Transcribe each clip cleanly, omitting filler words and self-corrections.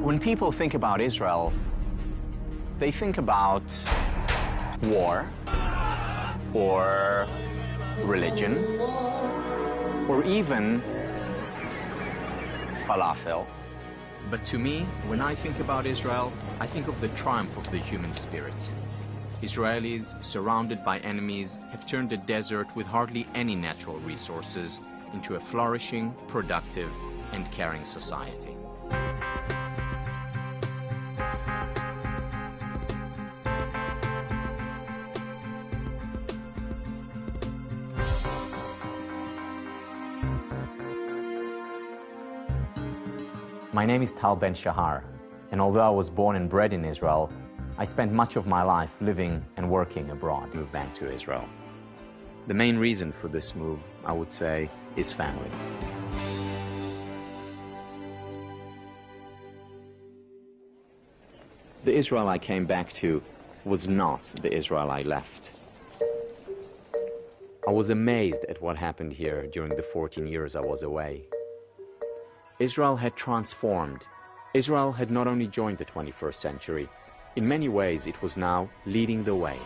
When people think about Israel, they think about war, or religion, or even falafel. But to me, when I think about Israel, I think of the triumph of the human spirit. Israelis, surrounded by enemies, have turned a desert with hardly any natural resources into a flourishing, productive, and caring society. My name is Tal Ben Shahar, and although I was born and bred in Israel, I spent much of my life living and working abroad. Moved back to Israel. The main reason for this move, I would say, is family. The Israel I came back to was not the Israel I left. I was amazed at what happened here during the 14 years I was away. Israel had transformed. Israel had not only joined the 21st century, in many ways it was now leading the way.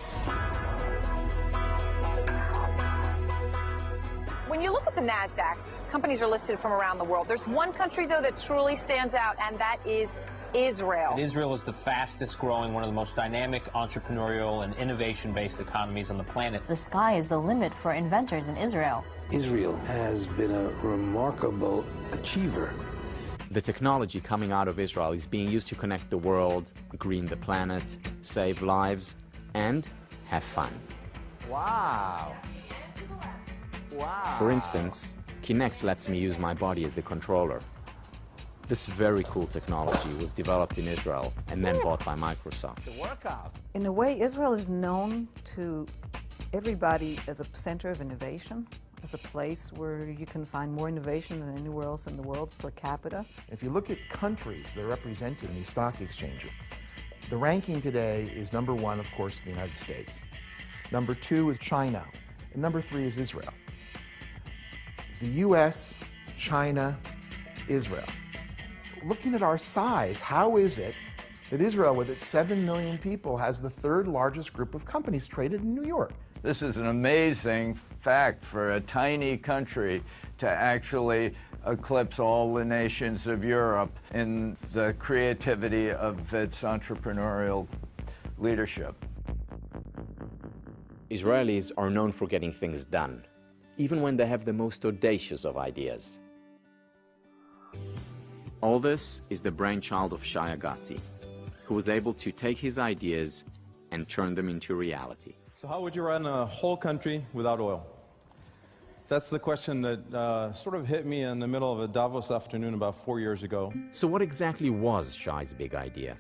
When you look at the NASDAQ, companies are listed from around the world. There's one country, though, that truly stands out, and that is Israel. And Israel is the fastest growing, one of the most dynamic, entrepreneurial, and innovation-based economies on the planet. The sky is the limit for inventors in Israel. Israel has been a remarkable achiever. The technology coming out of Israel is being used to connect the world, green the planet, save lives, and have fun. Wow. Wow. For instance, Kinect lets me use my body as the controller. This very cool technology was developed in Israel and then bought by Microsoft. The workout. In a way, Israel is known to everybody as a center of innovation, as a place where you can find more innovation than anywhere else in the world per capita. If you look at countries that are represented in these stock exchanges, the ranking today is number one, of course, the United States. Number two is China, and number three is Israel. The US, China, Israel. Looking at our size, how is it that Israel, with its 7 million people, has the third largest group of companies traded in New York? This is an amazing fact for a tiny country to actually eclipse all the nations of Europe in the creativity of its entrepreneurial leadership. Israelis are known for getting things done, even when they have the most audacious of ideas. All this is the brainchild of Shai Agassi, who was able to take his ideas and turn them into reality. So how would you run a whole country without oil? That's the question that sort of hit me in the middle of a Davos afternoon about 4 years ago. So what exactly was Shai's big idea?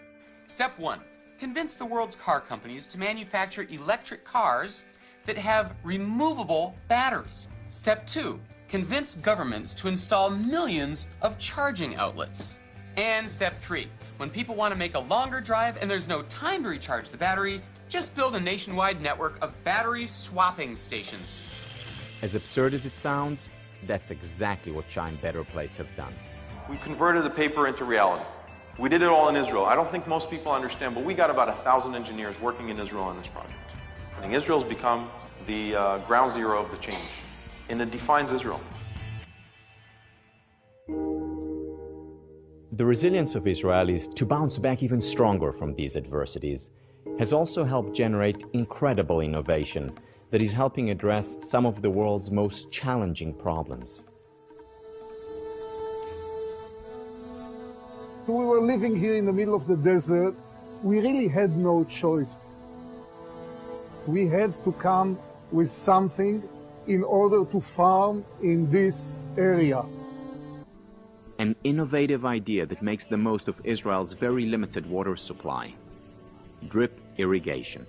Step 1. Convince the world's car companies to manufacture electric cars that have removable batteries. Step 2. Convince governments to install millions of charging outlets. And step 3. When people want to make a longer drive and there's no time to recharge the battery, just build a nationwide network of battery swapping stations. As absurd as it sounds, that's exactly what Shai and Better Place have done. We converted the paper into reality. We did it all in Israel. I don't think most people understand, but we got about 1,000 engineers working in Israel on this project. I think Israel's become the ground zero of the change, and it defines Israel. The resilience of Israelis to bounce back even stronger from these adversities has also helped generate incredible innovation that is helping address some of the world's most challenging problems. We were living here in the middle of the desert. We really had no choice. We had to come with something in order to farm in this area. An innovative idea that makes the most of Israel's very limited water supply: drip irrigation.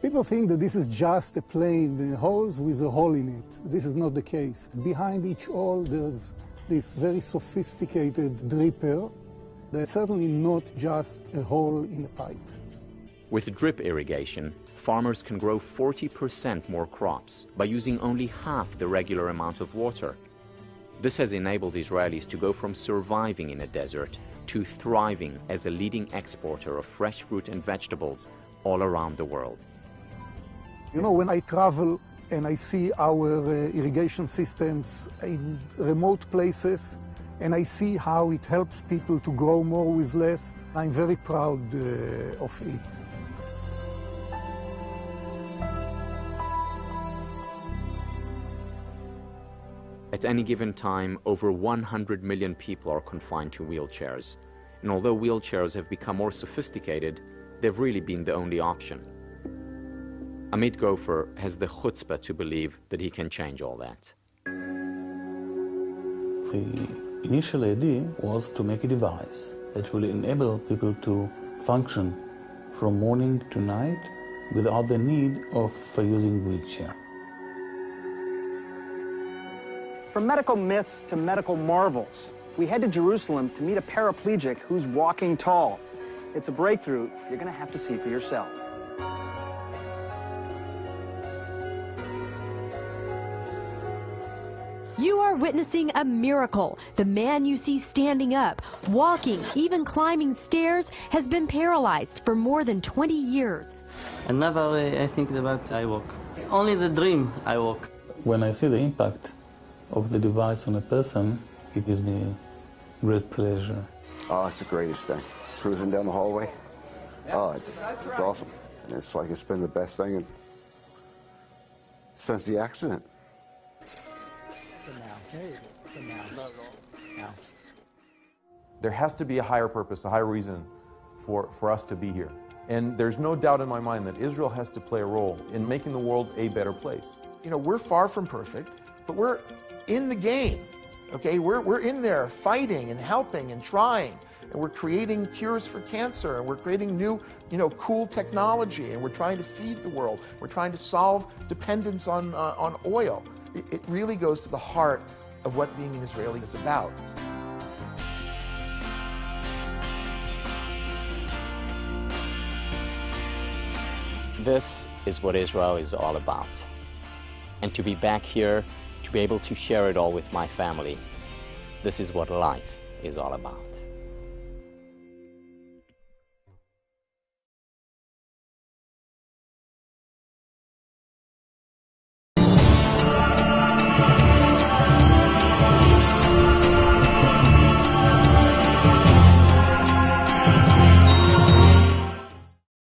People think that this is just a plain hose with a hole in it. This is not the case. Behind each hole, there's this very sophisticated dripper. There's certainly not just a hole in a pipe. With drip irrigation, farmers can grow 40% more crops by using only half the regular amount of water. This has enabled Israelis to go from surviving in a desert to thriving as a leading exporter of fresh fruit and vegetables all around the world. You know, when I travel and I see our irrigation systems in remote places, and I see how it helps people to grow more with less, I'm very proud of it. At any given time, over 100 million people are confined to wheelchairs. And although wheelchairs have become more sophisticated, they've really been the only option. Amit Gopher has the chutzpah to believe that he can change all that. The initial idea was to make a device that will enable people to function from morning to night without the need of using wheelchair. From medical myths to medical marvels, we head to Jerusalem to meet a paraplegic who's walking tall. It's a breakthrough you're going to have to see for yourself. You are witnessing a miracle. The man you see standing up, walking, even climbing stairs, has been paralyzed for more than 20 years. And never I think about I walk. Only the dream I walk. When I see the impact of the device on a person, it gives me great pleasure. Oh, it's the greatest thing. Cruising down the hallway. Oh, it's awesome. It's like it's been the best thing since the accident. There has to be a higher purpose, a higher reason for us to be here. And there's no doubt in my mind that Israel has to play a role in making the world a better place. You know, we're far from perfect, but we're in the game, okay? We're in there fighting and helping and trying, and we're creating cures for cancer, and we're creating new, cool technology, and we're trying to feed the world. We're trying to solve dependence on oil. It really goes to the heart of what being an Israeli is about. This is what Israel is all about. And to be back here, to be able to share it all with my family, this is what life is all about.